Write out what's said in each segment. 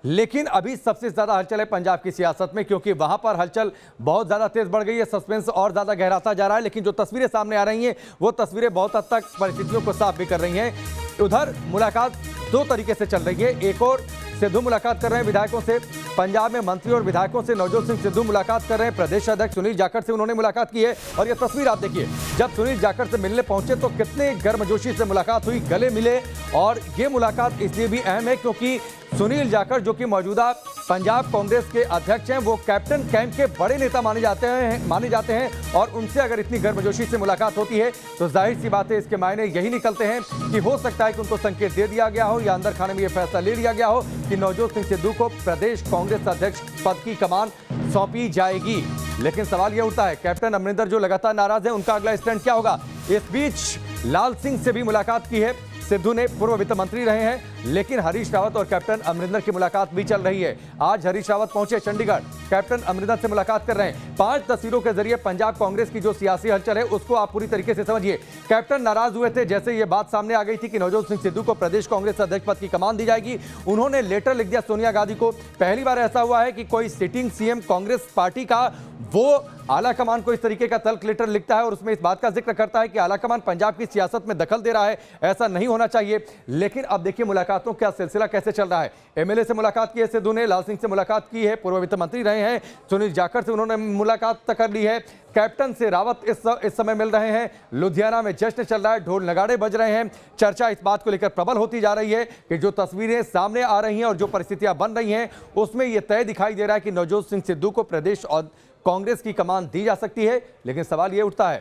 लेकिन अभी सबसे ज्यादा हलचल है पंजाब की सियासत में, क्योंकि वहां पर हलचल बहुत ज्यादा तेज बढ़ गई है, सस्पेंस और ज्यादा गहराता जा रहा है। लेकिन जो तस्वीरें सामने आ रही हैं वो तस्वीरें बहुत हद तक परिस्थितियों को साफ भी कर रही हैं। उधर मुलाकात दो तरीके से चल रही है। एक और सिद्धू मुलाकात कर रहे हैं विधायकों से, पंजाब में मंत्री और विधायकों से नवजोत सिंह सिद्धू मुलाकात कर रहे हैं। प्रदेश अध्यक्ष सुनील जाखड़ से उन्होंने मुलाकात की है और ये तस्वीर आप देखिए, जब सुनील जाखड़ से मिलने पहुंचे तो कितने गर्मजोशी से मुलाकात हुई, गले मिले। और ये मुलाकात इसलिए भी अहम है क्योंकि सुनील जाखड़ जो कि मौजूदा पंजाब कांग्रेस के अध्यक्ष हैं, वो कैप्टन कैंप के बड़े नेता माने जाते हैं और उनसे अगर इतनी गर्मजोशी से मुलाकात होती है तो जाहिर सी बात है इसके मायने यही निकलते हैं कि हो सकता है कि उनको संकेत दे दिया गया हो या अंदर खाने में यह फैसला ले लिया गया हो कि नवजोत सिंह सिद्धू को प्रदेश कांग्रेस अध्यक्ष पद की कमान सौंपी जाएगी। लेकिन सवाल यह उठता है, कैप्टन अमरिंदर जो लगातार नाराज है, उनका अगला स्टैंड क्या होगा? इस बीच लाल सिंह से भी मुलाकात की है सिद्धू ने, पूर्व वित्त मंत्री रहे हैं, लेकिन हरीश रावत और कैप्टन अमरिंदर की मुलाकात भी चल रही है। आज हरीश रावत पहुंचे चंडीगढ़, कैप्टन अमरिंदर से मुलाकात कर रहे हैं। 5 तस्वीरों के जरिए पंजाब कांग्रेस की जो सियासी हलचल है उसको आप पूरी तरीके से समझिए। कैप्टन नाराज हुए थे जैसे ये बात सामने आ गई थी कि नवजोत सिंह सिद्धू को प्रदेश कांग्रेस अध्यक्ष पद की कमान दी जाएगी। उन्होंने लेटर लिख दिया सोनिया गांधी को। पहली बार ऐसा हुआ है कि कोई सिटिंग सीएम कांग्रेस पार्टी का वो आला कमान को इस तरीके का तल्ख लेटर लिखता है और उसमें इस बात का जिक्र करता है कि आला कमान पंजाब की सियासत में दखल दे रहा है, ऐसा नहीं होना चाहिए। लेकिन अब देखिए मुलाकातों का सिलसिला कैसे चल रहा है। एमएलए से मुलाकात की है सिद्धू ने, लाल सिंह से मुलाकात की है, पूर्व वित्त मंत्री रहे हैं, सुनील जाखड़ से उन्होंने मुलाकात कर ली है, कैप्टन से रावत इस समय मिल रहे हैं। लुधियाना में जश्न चल रहा है, ढोल नगाड़े बज रहे हैं। चर्चा इस बात को लेकर प्रबल होती जा रही है कि जो तस्वीरें सामने आ रही हैं और जो परिस्थितियां बन रही हैं उसमें यह तय दिखाई दे रहा है कि नवजोत सिंह सिद्धू को प्रदेश और कांग्रेस की कमान दी जा सकती है। लेकिन सवाल यह उठता है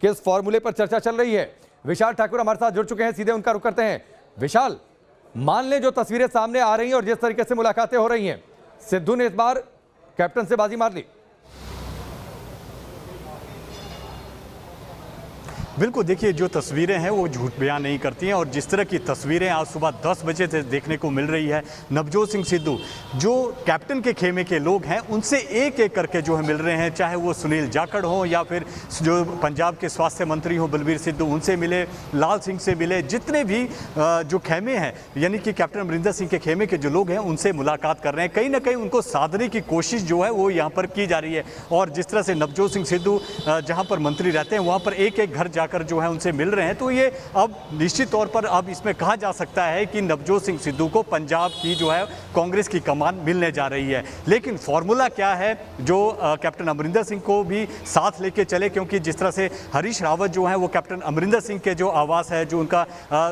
किस फॉर्मूले पर चर्चा चल रही है। विशाल ठाकुर हमारे साथ जुड़ चुके हैं, सीधे उनका रुख करते हैं। विशाल, मान लें जो तस्वीरें सामने आ रही हैं और जिस तरीके से मुलाकातें हो रही हैं, सिद्धू ने इस बार कैप्टन से बाजी मार ली। बिल्कुल, देखिए जो तस्वीरें हैं वो झूठ बयान नहीं करती हैं और जिस तरह की तस्वीरें आज सुबह 10 बजे से देखने को मिल रही है, नवजोत सिंह सिद्धू जो कैप्टन के खेमे के लोग हैं उनसे एक एक करके जो है मिल रहे हैं, चाहे वो सुनील जाखड़ हो या फिर जो पंजाब के स्वास्थ्य मंत्री हो बलबीर सिद्धू, उनसे मिले, लाल सिंह से मिले, जितने भी जो खेमे हैं यानी कि कैप्टन अमरिंदर सिंह के खेमे के जो लोग हैं उनसे मुलाकात कर रहे हैं। कहीं ना कहीं उनको साधने की कोशिश जो है वो यहाँ पर की जा रही है। और जिस तरह से नवजोत सिंह सिद्धू जहाँ पर मंत्री रहते हैं वहाँ पर एक एक घर कर जो है उनसे मिल रहे हैं, तो ये अब निश्चित तौर पर अब इसमें कहा जा सकता है कि नवजोत सिंह सिद्धू को पंजाब की जो है कांग्रेस की कमान मिलने जा रही है। लेकिन फॉर्मूला क्या है जो कैप्टन अमरिंदर सिंह को भी साथ लेके चले, क्योंकि जिस तरह से हरीश रावत जो है वो कैप्टन अमरिंदर सिंह के जो आवास है, जो उनका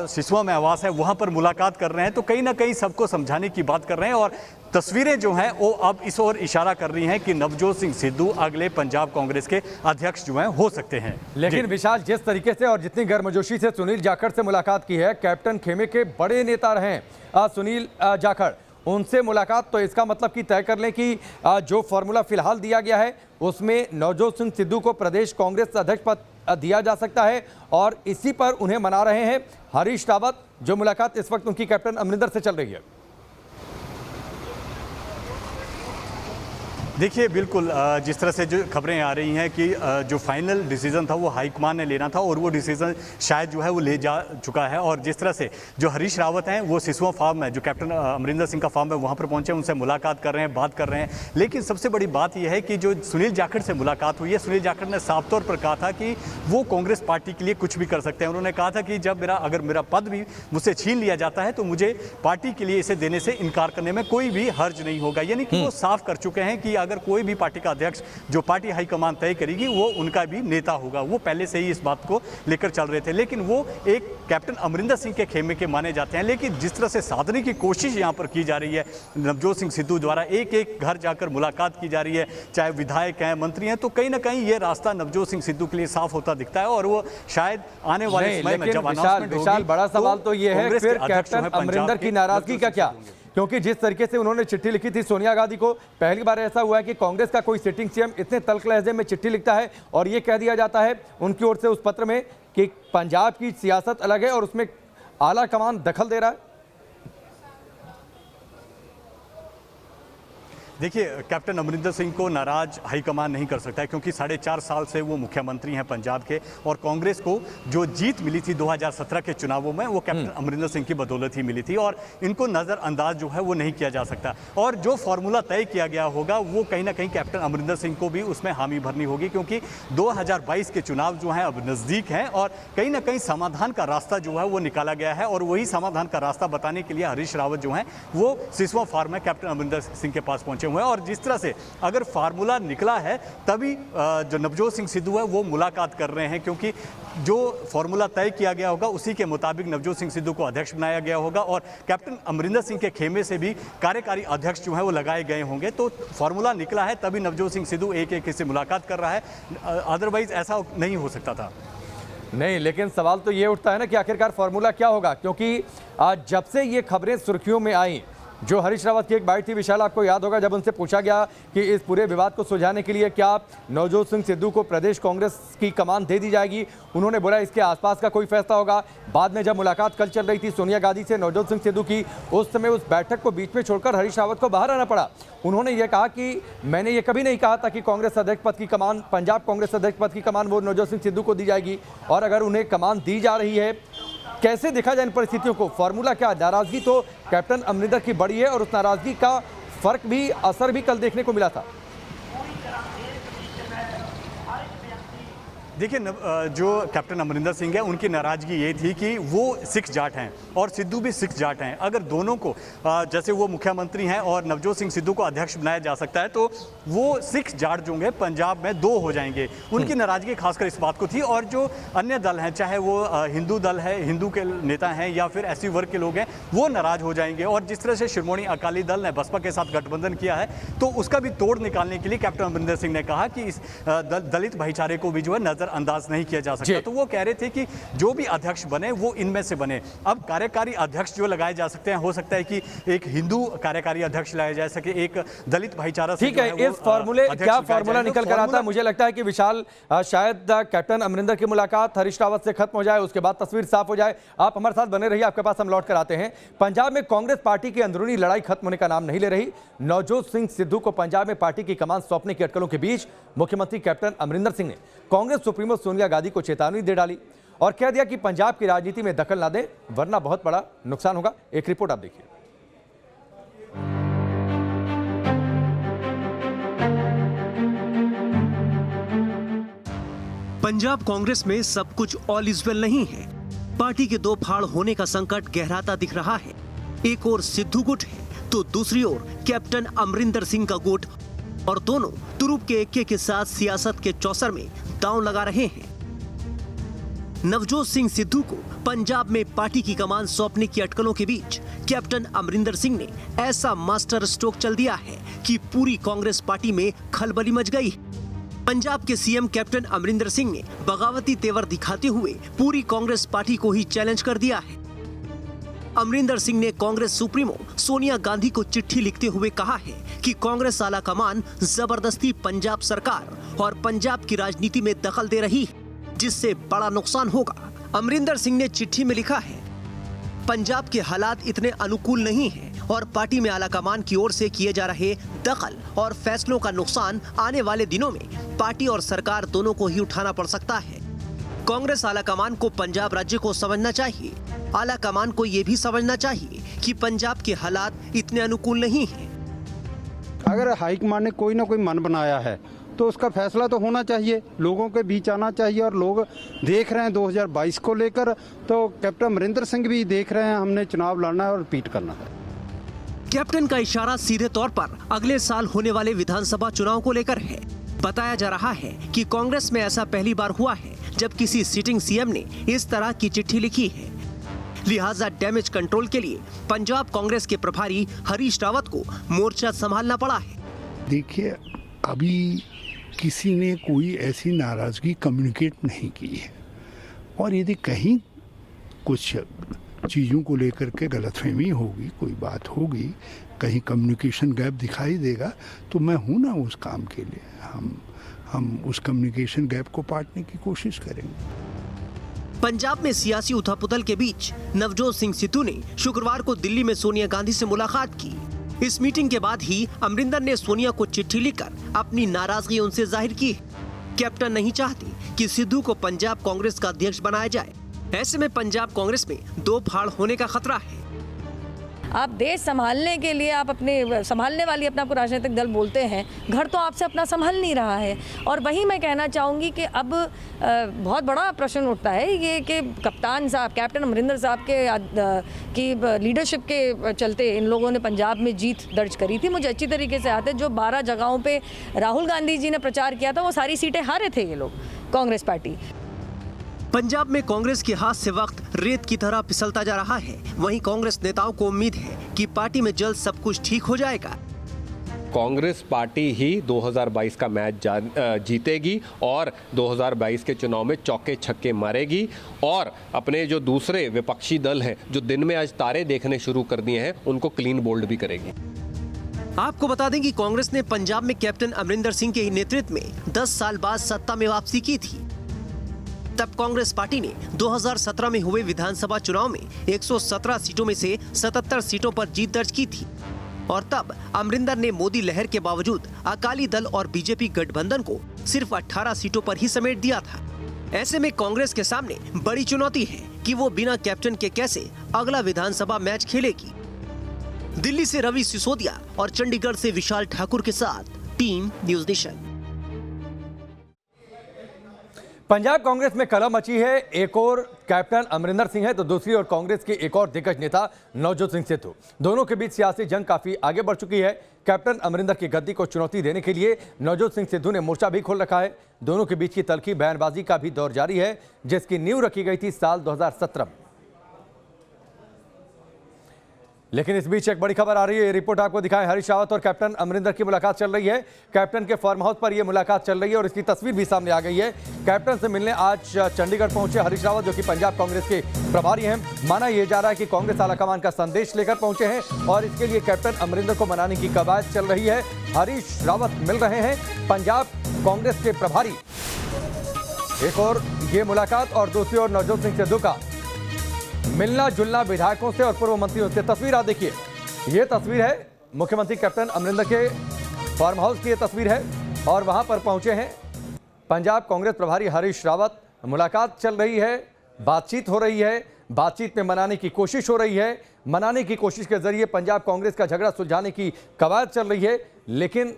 सिसवा में आवास है, वहां पर मुलाकात कर रहे हैं, तो कहीं ना कहीं सबको समझाने की बात कर रहे हैं। और तस्वीरें जो हैं वो अब इस ओर इशारा कर रही हैं कि नवजोत सिंह सिद्धू अगले पंजाब कांग्रेस के अध्यक्ष जो हैं हो सकते हैं। लेकिन विशाल, जिस तरीके से और जितनी गर्मजोशी से सुनील जाखड़ से मुलाकात की है, कैप्टन खेमे के बड़े नेता रहे हैं सुनील जाखड़, उनसे मुलाकात, तो इसका मतलब कि तय कर लें कि जो फॉर्मूला फिलहाल दिया गया है उसमें नवजोत सिंह सिद्धू को प्रदेश कांग्रेस अध्यक्ष पद दिया जा सकता है और इसी पर उन्हें मना रहे हैं हरीश रावत, जो मुलाकात इस वक्त उनकी कैप्टन अमरिंदर से चल रही है। देखिए बिल्कुल, जिस तरह से जो खबरें आ रही हैं कि जो फाइनल डिसीजन था वो हाईकमान ने लेना था और वो डिसीजन शायद जो है वो ले जा चुका है। और जिस तरह से जो हरीश रावत हैं वो सिसवा फार्म है, जो कैप्टन अमरिंदर सिंह का फार्म है, वहाँ पर पहुँचे, उनसे मुलाकात कर रहे हैं, बात कर रहे हैं। लेकिन सबसे बड़ी बात यह है कि जो सुनील जाखड़ से मुलाकात हुई है, सुनील जाखड़ ने साफ तौर पर कहा था कि वो कांग्रेस पार्टी के लिए कुछ भी कर सकते हैं। उन्होंने कहा था कि जब अगर मेरा पद भी मुझसे छीन लिया जाता है तो मुझे पार्टी के लिए इसे देने से इनकार करने में कोई भी हर्ज नहीं होगा। यानी कि वो साफ कर चुके हैं कि अगर कोई भी पार्टी का अध्यक्ष जो पार्टी हाईकमान तय करेगी वो उनका भी नेता होगा। वो पहले से ही इस बात को लेकर चल रहे थे। लेकिन वो एक कैप्टन अमरिंदर सिंह के खेमे के माने जाते हैं। लेकिन जिस तरह से साधने की कोशिश यहां पर की जा रही है नवजोत सिंह सिद्धू द्वारा, एक एक घर जाकर मुलाकात की जा रही है, चाहे विधायक हैं, मंत्री हैं, तो कहीं ना कहीं ये रास्ता नवजोत सिंह सिद्धू के लिए साफ होता दिखता है। और वो शायद आने वाले समय में जब अनाउंसमेंट होगी, बड़ा सवाल तो ये है फिर कैप्टन अमरिंदर की नाराजगी का क्या? क्योंकि जिस तरीके से उन्होंने चिट्ठी लिखी थी सोनिया गांधी को, पहली बार ऐसा हुआ है कि कांग्रेस का कोई सिटिंग सीएम इतने तल्ख लहजे में चिट्ठी लिखता है और ये कह दिया जाता है उनकी ओर से उस पत्र में कि पंजाब की सियासत अलग है और उसमें आला कमान दखल दे रहा है। देखिए, कैप्टन अमरिंदर सिंह को नाराज हाईकमान नहीं कर सकता है, क्योंकि 4.5 साल से वो मुख्यमंत्री हैं पंजाब के, और कांग्रेस को जो जीत मिली थी 2017 के चुनावों में वो कैप्टन अमरिंदर सिंह की बदौलत ही मिली थी, और इनको नज़रअंदाज जो है वो नहीं किया जा सकता। और जो फॉर्मूला तय किया गया होगा वो कहीं ना कहीं कैप्टन अमरिंदर सिंह को भी उसमें हामी भरनी होगी, क्योंकि 2022 के चुनाव जो हैं अब नज़दीक हैं, और कहीं ना कहीं समाधान का रास्ता जो है वो निकाला गया है, और वही समाधान का रास्ता बताने के लिए हरीश रावत जो हैं वो सिसवा फार्म में कैप्टन अमरिंदर सिंह के पास पहुंचे हुए हैं। और जिस तरह से अगर फार्मूला निकला है तभी जो नवजोत सिंह सिद्धू है वो मुलाकात कर रहे हैं, क्योंकि जो फार्मूला तय किया गया होगा उसी के मुताबिक नवजोत सिंह सिद्धू को अध्यक्ष बनाया गया होगा, और कैप्टन अमरिंदर सिंह के खेमे से भी कार्यकारी अध्यक्ष जो है वो लगाए गए होंगे। तो फार्मूला निकला है तभी नवजोत सिंह सिद्धू एक से मुलाकात कर रहा है, अदरवाइज ऐसा नहीं हो सकता था। नहीं, लेकिन सवाल तो ये उठता है ना कि आखिरकार फॉर्मूला क्या होगा, क्योंकि आज जब से ये खबरें सुर्खियों में आई, जो हरीश रावत की एक बाइट थी, विशाल आपको याद होगा, जब उनसे पूछा गया कि इस पूरे विवाद को सुलझाने के लिए क्या नवजोत सिंह सिद्धू को प्रदेश कांग्रेस की कमान दे दी जाएगी, उन्होंने बोला इसके आसपास का कोई फैसला होगा। बाद में जब मुलाकात कल चल रही थी सोनिया गांधी से नवजोत सिंह सिद्धू की, उस समय उस बैठक को बीच में छोड़कर हरीश रावत को बाहर आना पड़ा। उन्होंने ये कहा कि मैंने ये कभी नहीं कहा था कि कांग्रेस अध्यक्ष पद की कमान, पंजाब कांग्रेस अध्यक्ष पद की कमान वो नवजोत सिंह सिद्धू को दी जाएगी, और अगर उन्हें कमान दी जा रही है, कैसे देखा जाए इन परिस्थितियों को? फॉर्मूला क्या? नाराजगी तो कैप्टन अमरिंदर की बड़ी है, और उस नाराजगी का फर्क भी, असर भी कल देखने को मिला था। देखिए, जो कैप्टन अमरिंदर सिंह है उनकी नाराजगी ये थी कि वो सिख जाट हैं और सिद्धू भी सिख जाट हैं। अगर दोनों को जैसे वो मुख्यमंत्री हैं और नवजोत सिंह सिद्धू को अध्यक्ष बनाया जा सकता है, तो वो सिख जाट जो होंगे पंजाब में 2 हो जाएंगे। उनकी नाराजगी खासकर इस बात को थी, और जो अन्य दल हैं, चाहे वो हिंदू दल है, हिंदू के नेता हैं, या फिर एससी वर्ग के लोग हैं, वो नाराज हो जाएंगे। और जिस तरह से शिरोमणि अकाली दल ने बसपा के साथ गठबंधन किया है, तो उसका भी तोड़ निकालने के लिए कैप्टन अमरिंदर सिंह ने कहा कि इस दलित भाईचारे को भी जो है अंदाज नहीं किया जा सकता। तो वो कह रहे थे कि जो भी अध्यक्ष बने वो इनमें से बने। अब कार्यकारी अध्यक्ष जो लगाए जा सकते हैं, हो सकता है कि एक हिंदू कार्यकारी अध्यक्ष लगाया जा सके, एक दलित भाईचारा से। ठीक है, इस फॉर्मूले क्या फॉर्मूला निकल कर आता है? मुझे लगता है कि विशाल, शायद कैप्टन अमरिंदर की मुलाकात हरीश रावत से खत्म हो जाए, उसके बाद तस्वीर साफ हो जाए। आप हमारे साथ बने रहिए, आपके पास हम लौट कर आते हैं। पंजाब में कांग्रेस पार्टी की अंदरूनी लड़ाई खत्म होने का नाम नहीं ले रही। नवजोत सिंह सिद्धू को पंजाब में पार्टी की कमान सौंपने की अटकलों के बीच मुख्यमंत्री कैप्टन अमरिंदर सिंह ने कांग्रेस सुप्रीमो सोनिया गांधी को चेतावनी दे डाली और कह दिया कि पंजाब की राजनीति में दखल ना दें, वरना बहुत बड़ा नुकसान होगा। एक रिपोर्ट आप देखिए। पंजाब कांग्रेस में सब कुछ ऑल इज वेल नहीं है। पार्टी के 2 फाड़ होने का संकट गहराता दिख रहा है। एक ओर सिद्धू गुट है तो दूसरी ओर कैप्टन अमरिंदर सिंह का गुट, और दोनों तुरुप के एक्के के साथ सियासत के चौसर में दांव लगा रहे हैं। नवजोत सिंह सिद्धू को पंजाब में पार्टी की कमान सौंपने की अटकलों के बीच कैप्टन अमरिंदर सिंह ने ऐसा मास्टर स्ट्रोक चल दिया है कि पूरी कांग्रेस पार्टी में खलबली मच गई। पंजाब के सीएम कैप्टन अमरिंदर सिंह ने बगावती तेवर दिखाते हुए पूरी कांग्रेस पार्टी को ही चैलेंज कर दिया है। अमरिंदर सिंह ने कांग्रेस सुप्रीमो सोनिया गांधी को चिट्ठी लिखते हुए कहा है कि कांग्रेस आला कमान जबरदस्ती पंजाब सरकार और पंजाब की राजनीति में दखल दे रही है, जिससे बड़ा नुकसान होगा। अमरिंदर सिंह ने चिट्ठी में लिखा है, पंजाब के हालात इतने अनुकूल नहीं हैं और पार्टी में आला कमान की ओर से किए जा रहे दखल और फैसलों का नुकसान आने वाले दिनों में पार्टी और सरकार दोनों को ही उठाना पड़ सकता है। कांग्रेस आला कमान को पंजाब राज्य को समझना चाहिए। आला कमान को ये भी समझना चाहिए कि पंजाब के हालात इतने अनुकूल नहीं हैं। अगर हाईकमान ने कोई ना कोई मन बनाया है तो उसका फैसला तो होना चाहिए, लोगों के बीच आना चाहिए। और लोग देख रहे हैं 2022 को लेकर, तो कैप्टन अमरिंदर सिंह भी देख रहे हैं, हमने चुनाव लड़ना है और रिपीट करना है। कैप्टन का इशारा सीधे तौर पर अगले साल होने वाले विधानसभा चुनाव को लेकर है। बताया जा रहा है कि कांग्रेस में ऐसा पहली बार हुआ है जब किसी सिटिंग सीएम ने इस तरह की चिट्ठी लिखी है। लिहाजा डैमेज कंट्रोल के लिए पंजाब कांग्रेस के प्रभारी हरीश रावत को मोर्चा संभालना पड़ा है। देखिए, अभी किसी ने कोई ऐसी नाराजगी कम्युनिकेट नहीं की है, और यदि कहीं कुछ चीज़ों को लेकर के गलतफहमी होगी, कोई बात होगी, कहीं कम्युनिकेशन गैप दिखाई देगा, तो मैं हूं ना उस काम के लिए। हम उस कम्युनिकेशन गैप को पाटने की कोशिश करेंगे। पंजाब में सियासी उथल-पुथल के बीच नवजोत सिंह सिद्धू ने शुक्रवार को दिल्ली में सोनिया गांधी से मुलाकात की। इस मीटिंग के बाद ही अमरिंदर ने सोनिया को चिट्ठी लिखकर अपनी नाराजगी उनसे जाहिर की है। कैप्टन नहीं चाहती कि सिद्धू को पंजाब कांग्रेस का अध्यक्ष बनाया जाए। ऐसे में पंजाब कांग्रेस में दो फाड़ होने का खतरा है। आप देश संभालने के लिए आप अपने संभालने वाली अपना आपको राजनीतिक दल बोलते हैं, घर तो आपसे अपना संभाल नहीं रहा है। और वही मैं कहना चाहूँगी कि अब बहुत बड़ा प्रश्न उठता है ये कि कप्तान साहब, कैप्टन अमरिंदर साहब की लीडरशिप के चलते इन लोगों ने पंजाब में जीत दर्ज करी थी। मुझे अच्छी तरीके से याद है, जो 12 जगहों पर राहुल गांधी जी ने प्रचार किया था वो सारी सीटें हारे थे ये लोग, कांग्रेस पार्टी। पंजाब में कांग्रेस के हाथ से वक्त रेत की तरह फिसलता जा रहा है। वहीं कांग्रेस नेताओं को उम्मीद है कि पार्टी में जल्द सब कुछ ठीक हो जाएगा। कांग्रेस पार्टी ही 2022 का मैच जीतेगी और 2022 के चुनाव में चौके छक्के मारेगी और अपने जो दूसरे विपक्षी दल हैं जो दिन में आज तारे देखने शुरू कर दिए हैं उनको क्लीन बोल्ड भी करेगी। आपको बता दें कि कांग्रेस ने पंजाब में कैप्टन अमरिंदर सिंह के ही नेतृत्व में 10 साल बाद सत्ता में वापसी की थी। तब कांग्रेस पार्टी ने 2017 में हुए विधानसभा चुनाव में 117 सीटों में से 77 सीटों पर जीत दर्ज की थी और तब अमरिंदर ने मोदी लहर के बावजूद अकाली दल और बीजेपी गठबंधन को सिर्फ 18 सीटों पर ही समेट दिया था। ऐसे में कांग्रेस के सामने बड़ी चुनौती है कि वो बिना कैप्टन के कैसे अगला विधानसभा मैच खेलेगी। दिल्ली से रवि सिसोदिया और चंडीगढ़ से विशाल ठाकुर के साथ team news nation. Punjab Congress में कलह मची है। एक और कैप्टन अमरिंदर सिंह है तो दूसरी ओर कांग्रेस के एक और दिग्गज नेता नवजोत सिंह सिद्धू। दोनों के बीच सियासी जंग काफी आगे बढ़ चुकी है। कैप्टन अमरिंदर की गद्दी को चुनौती देने के लिए नवजोत सिंह सिद्धू ने मोर्चा भी खोल रखा है। दोनों के बीच की तल्खी बयानबाजी का भी दौर जारी है, जिसकी नींव रखी गई थी साल 2017 में। लेकिन इस बीच एक बड़ी खबर आ रही है। ये रिपोर्ट आपको दिखाएं, हरीश रावत और कैप्टन अमरिंदर की मुलाकात चल रही है। कैप्टन के फार्म हाउस पर यह मुलाकात चल रही है और इसकी तस्वीर भी सामने आ गई है। कैप्टन से मिलने आज चंडीगढ़ पहुंचे हरीश रावत, जो कि पंजाब कांग्रेस के प्रभारी हैं। माना यह जा रहा है कि कांग्रेस आलाकमान का संदेश लेकर पहुंचे हैं और इसके लिए कैप्टन अमरिंदर को मनाने की कवायद चल रही है। हरीश रावत मिल रहे हैं पंजाब कांग्रेस के प्रभारी। एक और ये मुलाकात और दूसरी ओर नवजोत सिंह सिद्धू का मिलना जुलना विधायकों से और पूर्व मंत्रियों से। तस्वीर आप देखिए, ये तस्वीर है मुख्यमंत्री कैप्टन अमरिंदर के फार्म हाउस की। ये तस्वीर है और वहां पर पहुंचे हैं पंजाब कांग्रेस प्रभारी हरीश रावत। मुलाकात चल रही है, बातचीत हो रही है, बातचीत में मनाने की कोशिश हो रही है। मनाने की कोशिश के जरिए पंजाब कांग्रेस का झगड़ा सुलझाने की कवायद चल रही है। लेकिन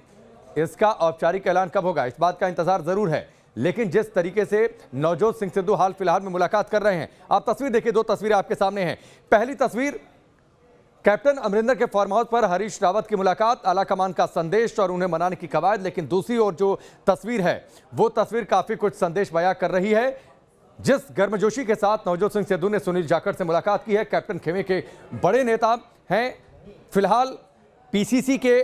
इसका औपचारिक ऐलान कब होगा, इस बात का इंतजार जरूर है। लेकिन जिस तरीके से नवजोत सिंह सिद्धू हाल फिलहाल में मुलाकात कर रहे हैं, आप तस्वीर देखिए। दो तस्वीरें आपके सामने हैं। पहली तस्वीर कैप्टन अमरिंदर के फार्म हाउस पर हरीश रावत की मुलाकात, आलाकमान का संदेश और उन्हें मनाने की कवायद। लेकिन दूसरी ओर जो तस्वीर है वो तस्वीर काफी कुछ संदेश बयां कर रही है। जिस गर्मजोशी के साथ नवजोत सिंह सिद्धू ने सुनील जाखड़ से मुलाकात की है, कैप्टन खेमे के बड़े नेता हैं, फिलहाल पीसीसी के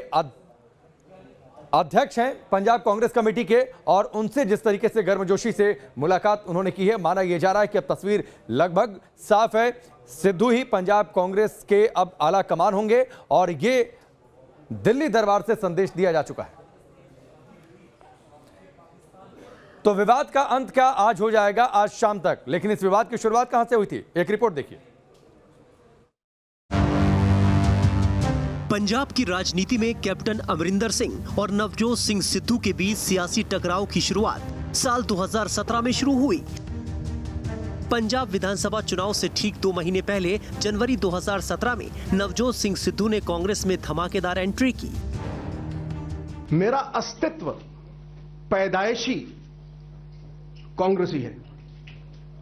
अध्यक्ष हैं पंजाब कांग्रेस कमेटी के, और उनसे जिस तरीके से गर्मजोशी से मुलाकात उन्होंने की है, माना यह जा रहा है कि अब तस्वीर लगभग साफ है। सिद्धू ही पंजाब कांग्रेस के अब आला कमान होंगे और ये दिल्ली दरबार से संदेश दिया जा चुका है। तो विवाद का अंत क्या आज हो जाएगा, आज शाम तक। लेकिन इस विवाद की शुरुआत कहां से हुई थी, एक रिपोर्ट देखिए। पंजाब की राजनीति में कैप्टन अमरिंदर सिंह और नवजोत सिंह सिद्धू के बीच सियासी टकराव की शुरुआत साल 2017 में शुरू हुई। पंजाब विधानसभा चुनाव से ठीक 2 महीने पहले जनवरी 2017 में नवजोत सिंह सिद्धू ने कांग्रेस में धमाकेदार एंट्री की। मेरा अस्तित्व पैदाइशी कांग्रेसी है।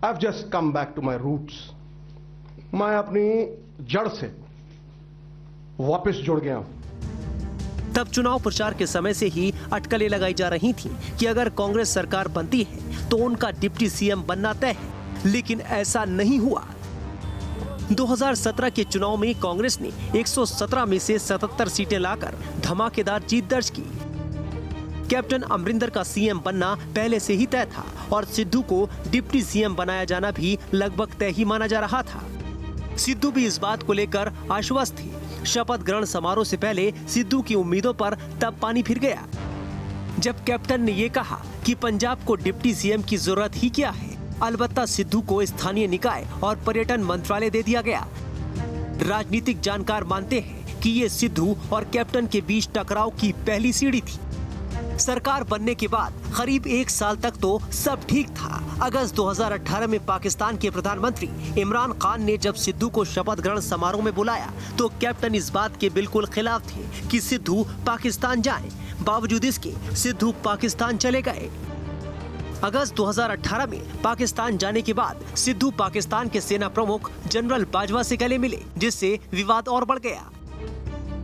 I've just come back to my roots। मैं अपनी जड़ से वापस जुड़ गया हूं। तब चुनाव प्रचार के समय से ही अटकलें लगाई जा रही थीं कि अगर कांग्रेस सरकार बनती है तो उनका डिप्टी सीएम बनना तय है, लेकिन ऐसा नहीं हुआ। 2017 के चुनाव में कांग्रेस ने 117 में से 77 सीटें लाकर धमाकेदार जीत दर्ज की। कैप्टन अमरिंदर का सीएम बनना पहले से ही तय था और सिद्धू को डिप्टी सीएम बनाया जाना भी लगभग तय ही माना जा रहा था। सिद्धू भी इस बात को लेकर आश्वस्त थे। शपथ ग्रहण समारोह से पहले सिद्धू की उम्मीदों पर तब पानी फिर गया जब कैप्टन ने यह कहा कि पंजाब को डिप्टी सीएम की जरूरत ही क्या है। अलबत्ता सिद्धू को स्थानीय निकाय और पर्यटन मंत्रालय दे दिया गया। राजनीतिक जानकार मानते हैं कि ये सिद्धू और कैप्टन के बीच टकराव की पहली सीढ़ी थी। सरकार बनने के बाद करीब 1 साल तक तो सब ठीक था। अगस्त 2018 में पाकिस्तान के प्रधानमंत्री इमरान खान ने जब सिद्धू को शपथ ग्रहण समारोह में बुलाया तो कैप्टन इस बात के बिल्कुल खिलाफ थे कि सिद्धू पाकिस्तान जाए। बावजूद इसके सिद्धू पाकिस्तान चले गए। अगस्त 2018 में पाकिस्तान जाने के बाद सिद्धू पाकिस्तान के सेना प्रमुख जनरल बाजवा से गले मिले, जिससे विवाद और बढ़ गया।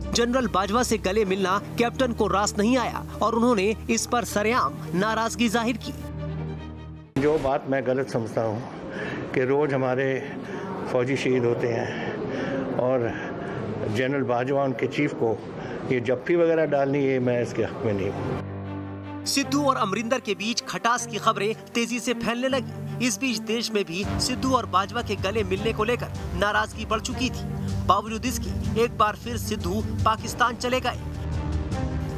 जनरल बाजवा से गले मिलना कैप्टन को रास नहीं आया और उन्होंने इस पर सरेआम नाराजगी जाहिर की। जो बात मैं गलत समझता हूँ कि रोज हमारे फौजी शहीद होते हैं और जनरल बाजवा उनके चीफ को ये जप्फी वगैरह डालनी, ये मैं इसके हक में नहीं हूँ। सिद्धू और अमरिंदर के बीच खटास की खबरें तेजी से फैलने लगी। इस बीच देश में भी सिद्धू और बाजवा के गले मिलने को लेकर नाराजगी बढ़ चुकी थी। बावजूद इसके एक बार फिर सिद्धू पाकिस्तान चले गए।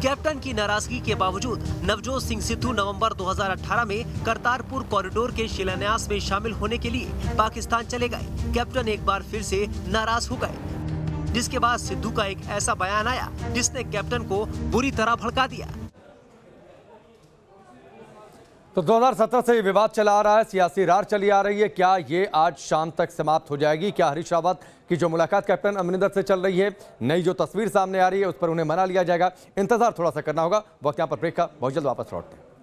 कैप्टन की नाराजगी के बावजूद नवजोत सिंह सिद्धू नवंबर 2018 में करतारपुर कॉरिडोर के शिलान्यास में शामिल होने के लिए पाकिस्तान चले गए। कैप्टन एक बार फिर से नाराज हो गए, जिसके बाद सिद्धू का एक ऐसा बयान आया जिसने कैप्टन को बुरी तरह भड़का दिया। तो 2017 से ये विवाद चला आ रहा है, सियासी रार चली आ रही है। क्या ये आज शाम तक समाप्त हो जाएगी? क्या हरीश रावत की जो मुलाकात कैप्टन अमरिंदर से चल रही है, नई जो तस्वीर सामने आ रही है, उस पर उन्हें मना लिया जाएगा? इंतजार थोड़ा सा करना होगा। वक्त यहाँ पर ब्रेक का, बहुत जल्द वापस लौटते हैं।